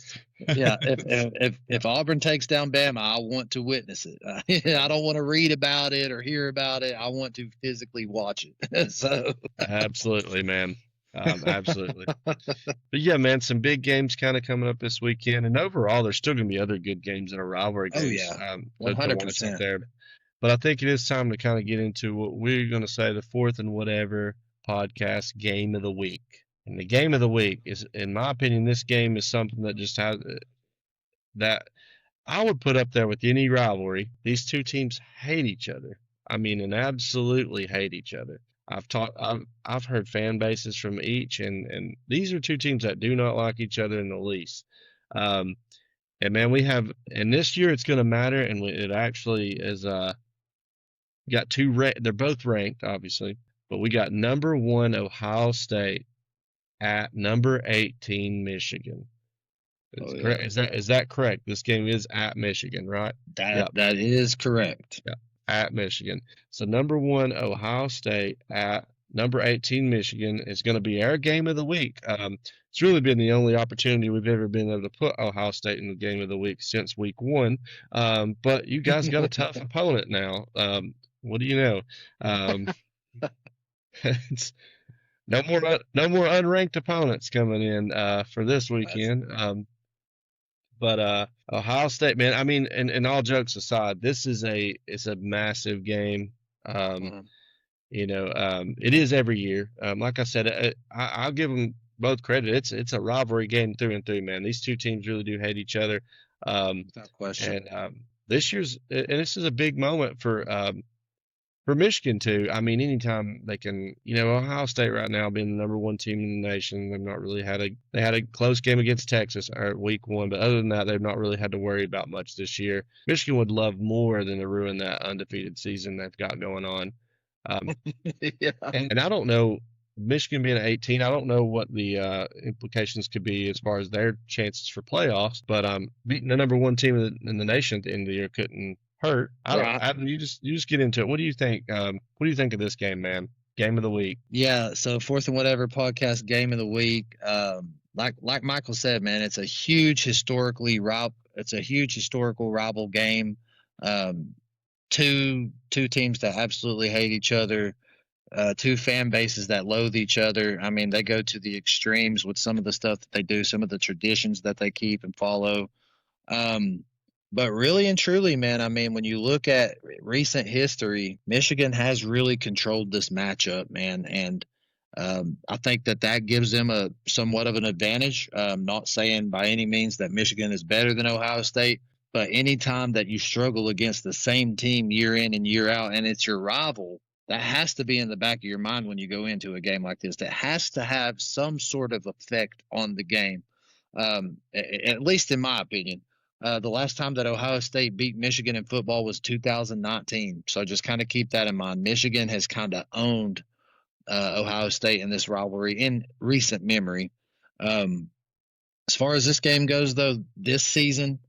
yeah, if Auburn takes down Bama, I want to witness it. I don't want to read about it or hear about it. I want to physically watch it. So, Absolutely, man. Absolutely. But yeah, man, some big games kind of coming up this weekend, and overall, there's still going to be other good games and rivalry oh games yeah, to watch out 100%. there. But I think it is time to kind of get into what we're going to say the fourth and whatever podcast game of the week. And the game of the week is, in my opinion, this game is something that just has that I would put up there with any rivalry. These two teams hate each other. I mean, and absolutely hate each other. I've heard fan bases from each, and these are two teams that do not like each other in the least. Um, and man, and this year it's going to matter, and it actually is. Got they're both ranked, obviously, but we got number one Ohio State at number 18 Michigan. Oh Correct? yeah, Is that correct? This game is at Michigan, right? that Yep. that is correct. Yeah, at Michigan. So number one, Ohio State at number 18, Michigan is going to be our game of the week. It's really been the only opportunity we've ever been able to put Ohio State in the game of the week since week one. But you guys got a tough opponent now. What do you know? Um, it's no more unranked opponents coming in for this That's, weekend. But Ohio State, man, I mean, and all jokes aside, it's a massive game. Um, mhm. it is every year. Like I said, I'll give them both credit. It's a rivalry game through and through, man. These two teams really do hate each other. Um, Without question. and this is a big moment for Michigan too. I mean, anytime they can, Ohio State right now being the number one team in the nation, they've not really they had a close game against Texas or week one, but other than that, they've not really had to worry about much this year. Michigan would love more than to ruin that undefeated season they've got going on. Um, Yeah. and I don't know, Michigan being at 18, I don't know what the implications could be as far as their chances for playoffs. But beating the number one team in the nation at the end of the year couldn't hurt. I don't, Right. Adam, you just get into it. What do you think? What do you think of this game, man? Game of the week. Yeah. So fourth and whatever podcast game of the week. Like Michael said, man, it's a huge historical rival game. Um, two teams that absolutely hate each other. Two fan bases that loathe each other. I mean, they go to the extremes with some of the stuff that they do, some of the traditions that they keep and follow. Um, but really and truly, man, I mean, when you look at recent history, Michigan has really controlled this matchup, man, and I think that gives them a somewhat of an advantage. Not saying by any means that Michigan is better than Ohio State, But anytime that you struggle against the same team year in and year out, and it's your rival, that has to be in the back of your mind when you go into a game like this. That has to have some sort of effect on the game, at least in my opinion. The last time that Ohio State beat Michigan in football was 2019. So just kind of keep that in mind. Michigan has kind of owned Ohio State in this rivalry in recent memory. As far as this game goes, though, this season,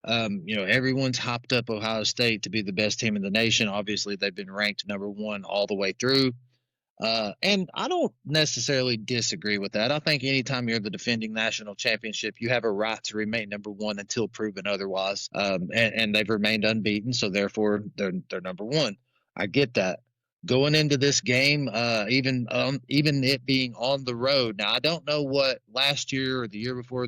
everyone's hopped up Ohio State to be the best team in the nation. Obviously, they've been ranked number one all the way through. And I don't necessarily disagree with that. I think anytime you're the defending national championship, you have a right to remain number one until proven otherwise. And they've remained unbeaten, so therefore they're number one. I get that. Going into this game, even it being on the road. Now I don't know what last year or the year before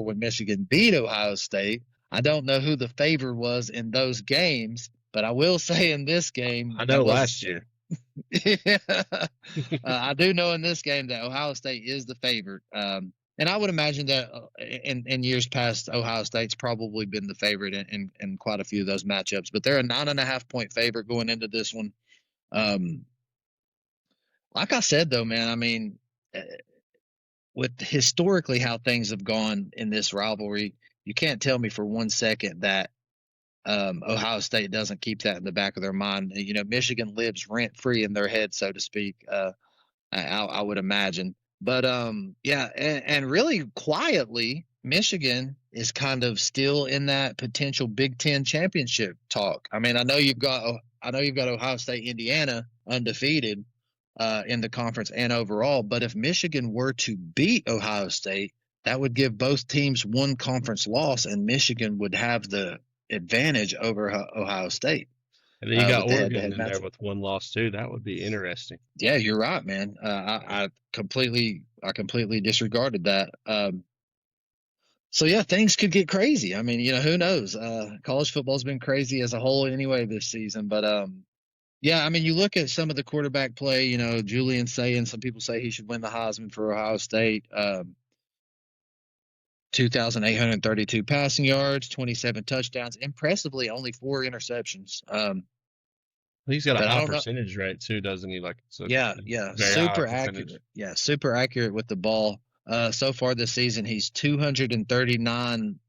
when Michigan beat Ohio State. I don't know who the favorite was in those games, but I will say in this game, I know last year. I do know in this game that Ohio State is the favorite. And I would imagine that in years past, Ohio State's probably been the favorite in quite a few of those matchups. But they're a 9.5-point favorite going into this one. Like I said, though, man, I mean, with historically how things have gone in this rivalry, you can't tell me for 1 second that Ohio State doesn't keep that in the back of their mind. Michigan lives rent free in their head, so to speak. I would imagine. But and really quietly, Michigan is kind of still in that potential Big Ten championship talk. I mean, I know you've got Ohio State, Indiana undefeated in the conference and overall. But if Michigan were to beat Ohio State, that would give both teams one conference loss, and Michigan would have the advantage over Ohio State. And then you got Oregon in there with one loss too. That would be interesting. Yeah, you're right, man. I completely disregarded that. So yeah, things could get crazy. I mean, who knows? College football's been crazy as a whole anyway this season. But yeah, I mean, you look at some of the quarterback play. Julian saying some people say he should win the Heisman for Ohio State. 2,832 passing yards, 27 touchdowns. Impressively, only 4 interceptions. He's got a high percentage rate too, doesn't he? Yeah, super accurate. Yeah, super accurate with the ball. So far this season, he's 239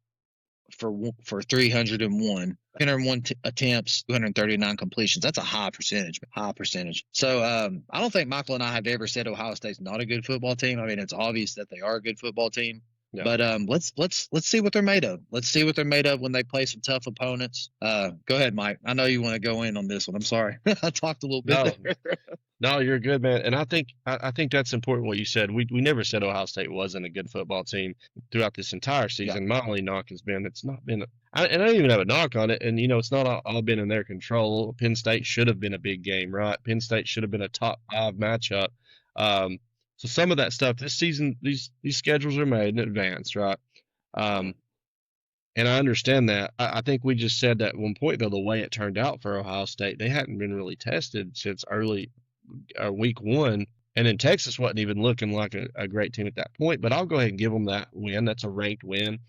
for 301. 301 attempts, 239 completions. That's a high percentage. So I don't think Michael and I have ever said Ohio State's not a good football team. I mean, it's obvious that they are a good football team. Yeah. But let's see what they're made of. Let's see what they're made of when they play some tough opponents. Go ahead, Mike. I know you want to go in on this one. I'm sorry. I talked a little bit. No, you're good, man. And I think that's important what you said. We never said Ohio State wasn't a good football team throughout this entire season. Yeah. My only knock has been it's not been I don't even have a knock on it. And it's not all been in their control. Penn State should have been a big game, right? Penn State should have been a top 5 matchup. So some of that stuff this season, these schedules are made in advance, right? And I understand that. I think we just said that at one point, though, the way it turned out for Ohio State, they hadn't been really tested since early week 1. And then Texas wasn't even looking like a great team at that point. But I'll go ahead and give them that win. That's a ranked win.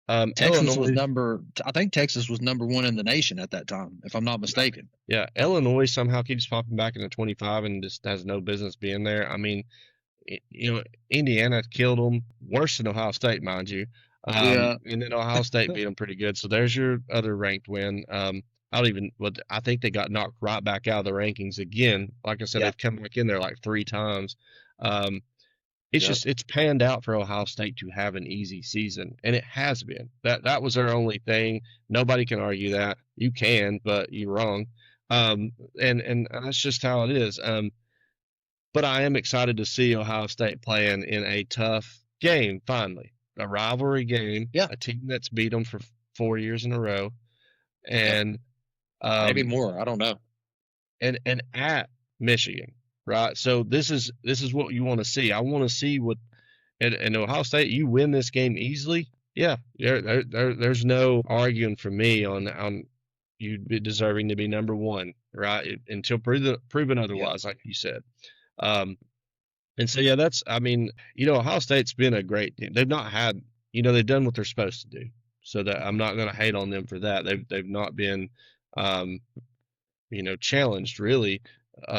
Texas was I think Texas was number 1 in the nation at that time, if I'm not mistaken. Yeah, Illinois somehow keeps popping back into 25 and just has no business being there. I mean, Indiana killed them worse than Ohio State, mind you. And then Ohio State beat them pretty good. So there's your other ranked win. I think they got knocked right back out of the rankings again. Like I said, they've come back in there like 3 times. It's panned out for Ohio State to have an easy season, and it has been. That was their only thing. Nobody can argue that. You can, but you're wrong. And that's just how it is. But I am excited to see Ohio State playing in a tough game, finally. A rivalry game. Yeah. A team that's beat them for 4 years in a row. And maybe more. I don't know. And at Michigan, right? So this is what you want to see. I want to see what and Ohio State, you win this game easily. Yeah. There's no arguing for me on you deserving to be number 1, right? Until proven otherwise, like you said. And so, Ohio State's been a great team. They've not had, they've done what they're supposed to do. so that I'm not going to hate on them for that. They've not been, um, challenged really,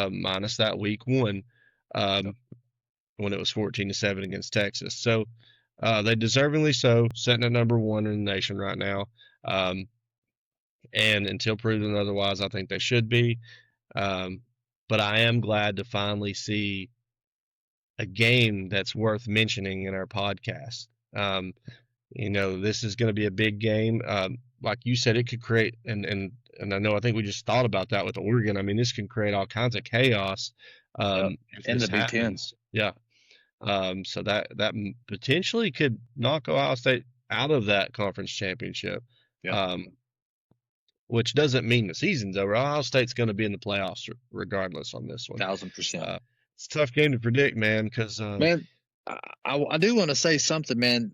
minus that week one, um, when it was 14-7 against Texas. So they deservingly so, sitting at number one in the nation right now. Um, and until proven otherwise, I think they should be. Um, but I am glad to finally see a game that's worth mentioning in our podcast. Um, this is going to be a big game. Like you said, it could create, and I think we just thought about that with Oregon. I mean, this can create all kinds of chaos, Yep. if In this the Big Ten. happens. Yeah. So that potentially could knock Ohio State out of that conference championship. Yep. Um, which doesn't mean the season's over. Ohio State's going to be in the playoffs regardless on this one. 1,000%. It's a tough game to predict, man, because Man, I do want to say something, man.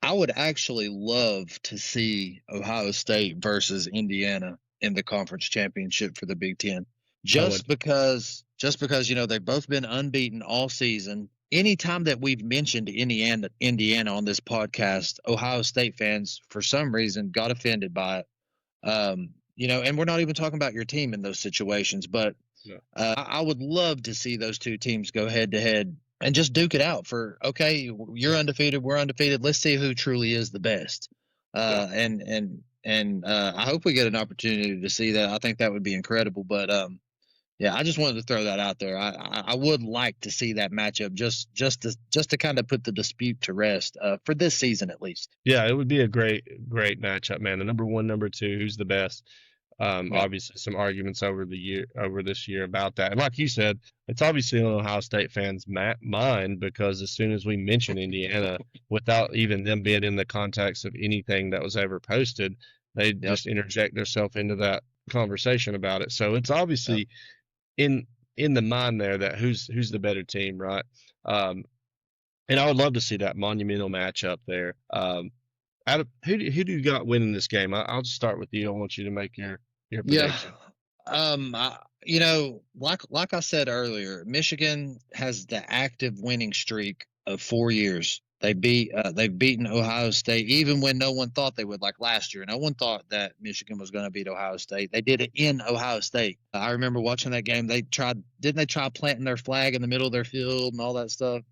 I would actually love to see Ohio State versus Indiana in the conference championship for the Big Ten. Just because they've both been unbeaten all season. Anytime that we've mentioned Indiana on this podcast, Ohio State fans for some reason got offended by it. And we're not even talking about your team in those situations, but I would love to see those two teams go head to head and just duke it out for, okay, you're undefeated, we're undefeated. Let's see who truly is the best. And I hope we get an opportunity to see that. I think that would be incredible. But yeah, I just wanted to throw that out there. I would like to see that matchup just to kind of put the dispute to rest for this season at least. Yeah, it would be a great matchup, man. The number one, number two, who's the best? Obviously, some arguments over this year about that. And like you said, it's obviously on Ohio State fans' mind because as soon as we mention Indiana, without even them being in the context of anything that was ever posted, they just interject themselves into that conversation about it. So it's obviously in the mind there that who's the better team, right? And I would love to see that monumental matchup there. Who do you got winning this game? I'll just start with you. I want you to make your prediction. Like I said earlier, Michigan has the active winning streak of 4 years. They've beaten Ohio State even when no one thought they would. Like last year, no one thought that Michigan was going to beat Ohio State. They did it in Ohio State. I remember watching that game. Didn't they try planting their flag in the middle of their field and all that stuff?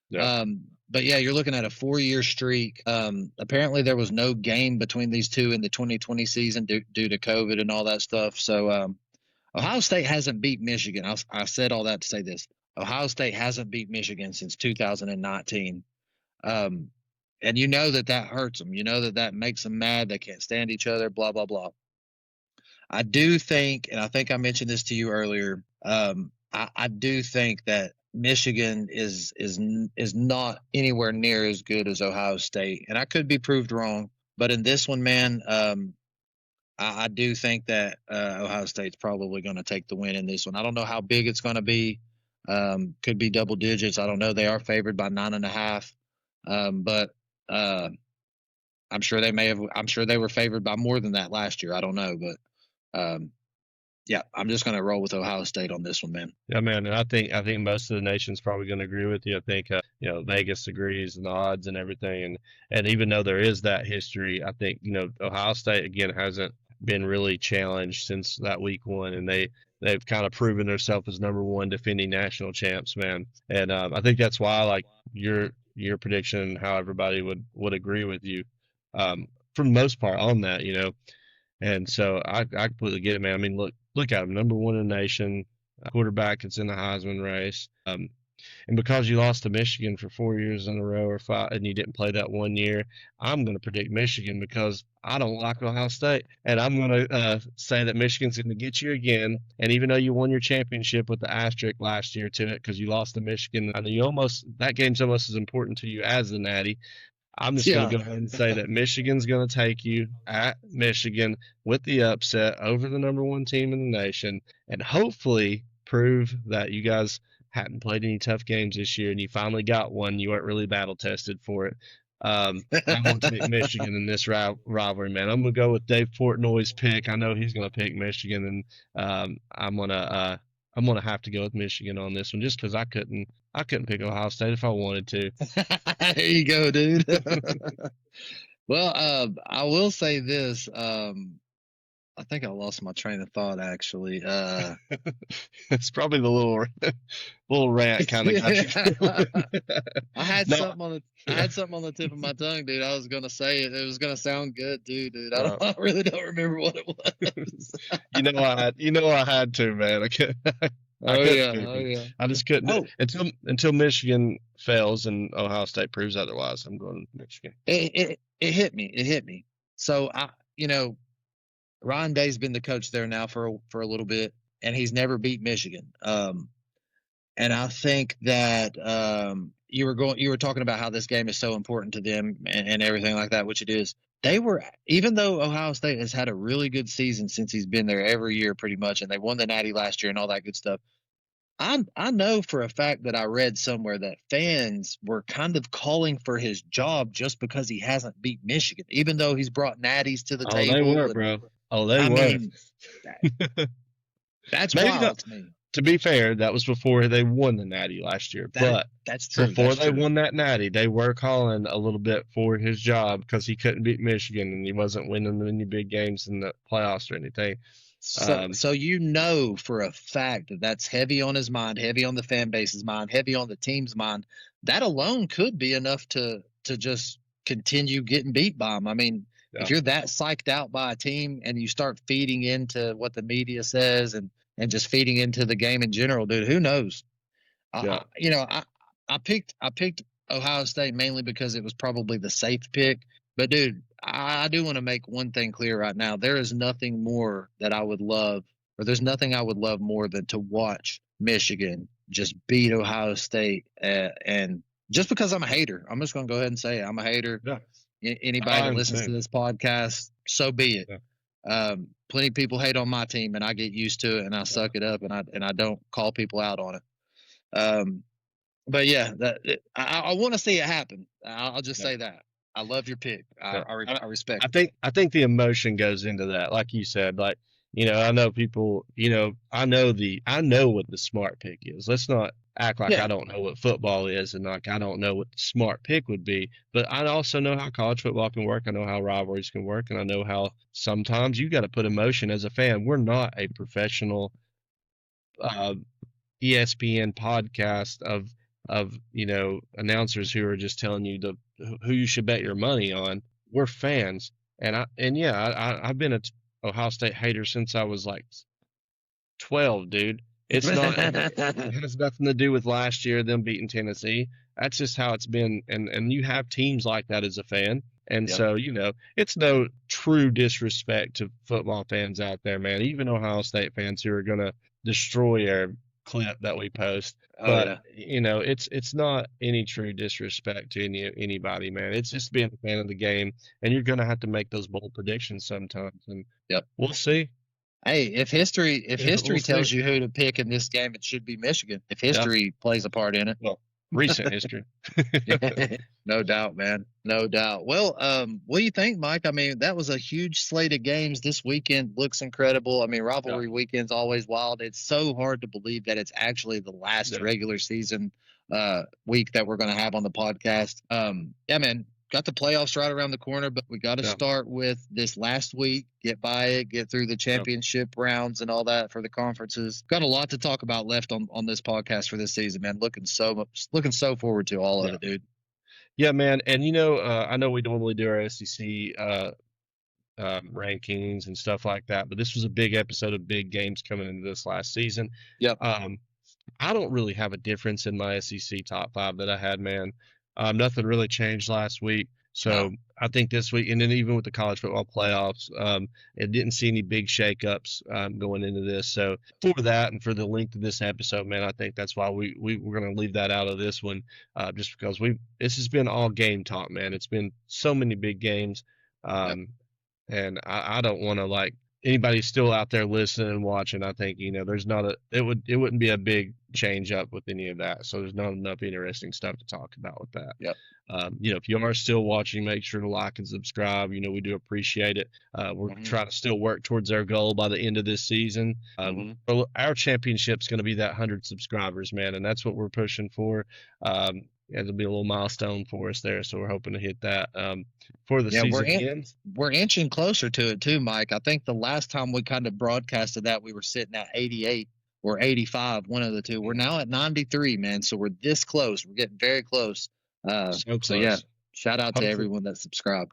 Yeah. But yeah, you're looking at a 4-year streak. Apparently there was no game between these two in the 2020 season due to COVID and all that stuff. So Ohio State hasn't beat Michigan. I said all that to say this. Ohio State hasn't beat Michigan since 2019. And you know that hurts them. You know that makes them mad. They can't stand each other, blah, blah, blah. I do think, and I think I mentioned this to you earlier, I do think that Michigan is not anywhere near as good as Ohio State. And I could be proved wrong. But in this one, man, I do think that Ohio State's probably going to take the win in this one. I don't know how big it's going to be. Could be double digits. I don't know. They are favored by 9.5. But I'm sure they were favored by more than that last year. I don't know, but yeah, I'm just going to roll with Ohio State on this one, man. Yeah, man, and I think most of the nation's probably going to agree with you. I think Vegas agrees and the odds and everything, and even though there is that history, I think Ohio State again hasn't been really challenged since that week one, and they've kind of proven themselves as number one defending national champs, man. And I think that's why I like your prediction and how everybody would agree with you, for the most part on that, And so I completely get it, man. I mean, look at him, number one in the nation, quarterback that's in the Heisman race. And because you lost to Michigan for 4 years in a row or 5, and you didn't play that 1 year, I'm going to predict Michigan because I don't like Ohio State, and I'm going to say that Michigan's going to get you again. And even though you won your championship with the asterisk last year to it because you lost to Michigan, I know that game's almost as important to you as the Natty. I'm just going to go ahead and say that Michigan's going to take you at Michigan with the upset over the number one team in the nation and hopefully prove that you guys hadn't played any tough games this year and you finally got one. You weren't really battle tested for it. I'm going to pick Michigan in this rivalry, man. I'm going to go with Dave Portnoy's pick. I know he's going to pick Michigan, and I'm going to have to go with Michigan on this one just because I couldn't pick Ohio State if I wanted to. There you go, dude. Well, I will say this. I think I lost my train of thought actually. It's probably the little rant kind of got you going. I had No, something on the I had something on the tip of my tongue, dude. I was gonna say it. It was gonna sound good too, dude. uh, I really don't remember what it was. I had to, man. I Oh couldn't yeah, pick oh it. yeah. I just couldn't Oh, until Michigan fails and Ohio State proves otherwise. I'm going Michigan. it hit me. It hit me. So you know, Ryan Day's been the coach there now for a little bit, and he's never beat Michigan. And I think that you were talking about how this game is so important to them and everything like that, which it is. They were, even though Ohio State has had a really good season since he's been there every year pretty much, and they won the Natty last year and all that good stuff. I know for a fact that I read somewhere that fans were kind of calling for his job just because he hasn't beat Michigan, even though he's brought natties to the Oh, they table. were, And bro. Oh, they I were. mean, that, that's Maybe not. wild to me. To be fair, that was before they won the Natty last year. That But that's true. before That's they true. won that Natty, they were calling a little bit for his job because he couldn't beat Michigan and he wasn't winning any big games in the playoffs or anything. Um, So you know for a fact that that's heavy on his mind, heavy on the fan base's mind, heavy on the team's mind. That alone could be enough to just continue getting beat by him. I mean, yeah, if you're that psyched out by a team and you start feeding into what the media says and just feeding into the game in general, dude, who knows? yeah, I picked Ohio State mainly because it was probably the safe pick. But dude, I do want to make one thing clear right now. There is nothing more that I would love, or there's nothing I would love more than to watch Michigan just beat Ohio State. And just because I'm a hater, I'm just going to go ahead and say it. I'm a hater. yeah. Anybody I that listens to understand. this podcast, so be it. Yeah, Plenty of people hate on my team, and I get used to it, and I yeah, suck it up, and I don't call people out on it. Um, but yeah, I want to see it happen. I'll just yeah. say that. I love your pick. Yeah. I respect I it. think the emotion goes into that, like you said. Like, I know people. I know what the smart pick is. Let's not act like I Yeah, don't know what football is, and like I don't know what the smart pick would be. But I also know how college football can work. I know how rivalries can work, and I know how sometimes you got to put emotion as a fan. We're not a professional uh, ESPN podcast of announcers who are just telling you who you should bet your money on. We're fans, and yeah, I've been a Ohio State hater since I was like 12, dude. It has nothing to do with last year them beating Tennessee. That's just how it's been, and you have teams like that as a fan. And yep. so, it's no true disrespect to football fans out there, man. Even Ohio State fans who are gonna destroy our clip that we post. Oh But yeah. it's not any true disrespect to anybody, man. It's just being a fan of the game, and you're gonna have to make those bold predictions sometimes, and Yep. we'll see. Hey, if We'll history see. tells you who to pick in this game, it should be Michigan. If Yeah. history plays a part in it. Well, recent history. No doubt, man. No doubt. Well, what do you think, Mike? I mean, that was a huge slate of games this weekend. Looks incredible. I mean, Yeah. rivalry weekend's always wild. It's so hard to believe that it's actually the last Yeah. regular season week that we're going to have on the podcast. Yeah, man. Got the playoffs right around the corner, but we got to Yeah. start with this last week, get by it, get through the Yeah. championship rounds and all that for the conferences. Got a lot to talk about left on this podcast for this season, man. Looking so forward to all of Yeah. it, dude. Yeah, man. And I know we normally do our SEC rankings and stuff like that, but this was a big episode of big games coming into this last season. Yep. Um, I don't really have a difference in my SEC top five that I had, man. Nothing really changed last week. No. So I think this week, and then even with the college football playoffs, it didn't see any big shakeups going into this. So for that and for the length of this episode, man, I think that's why we're going to leave that out of this one, just because this has been all game talk, man. It's been so many big games, Yep. and I don't want to like anybody still out there listening and watching. I think there's not it wouldn't be a big change up with any of that. So there's not enough interesting stuff to talk about with that. Yep. If you are still watching, make sure to like and subscribe. We do appreciate it. We're trying to still work towards our goal by the end of this season. Our championship's going to be that 100 subscribers, man, and that's what we're pushing for. Yeah, it'll be a little milestone for us there, so we're hoping to hit that before the Yeah, season ends. we're inching closer to it too, Mike. I think the last time we kind of broadcasted that, we were sitting at 88 or 85, one of the two. We're now at 93, man. So we're this close. We're getting very close. So So yeah, close. shout out to Hopefully, everyone that subscribed.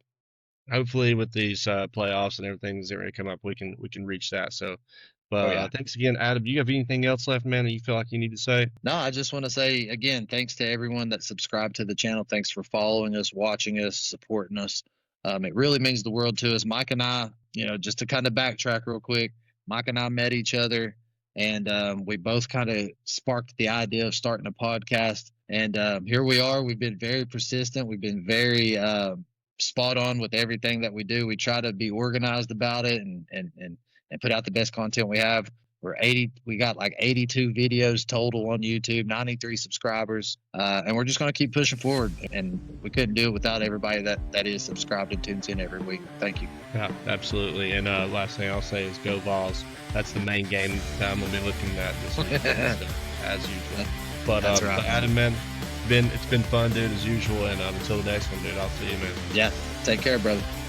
hopefully with these playoffs and everything that's ready to come up, we can reach that. So, but Oh yeah. thanks again, Adam. Do you have anything else left, man, that you feel like you need to say? No, I just want to say again, thanks to everyone that subscribed to the channel. Thanks for following us, watching us, supporting us. It really means the world to us. Mike and I, just to kind of backtrack real quick, Mike and I met each other, and we both kind of sparked the idea of starting a podcast. And here we are. We've been very persistent. We've been very spot on with everything that we do. We try to be organized about it and put out the best content we have. We got like 82 videos total on YouTube, 93 subscribers, and we're just going to keep pushing forward. And we couldn't do it without everybody that is subscribed and tunes in every week. Thank you. Yeah, absolutely. And last thing I'll say is go Vols. That's the main game that I'm gonna be looking at this week, as usual. But That's right. Adam, man, it's been fun, dude, as usual. And until the next one, dude, I'll see you, man. Yeah. Take care, brother.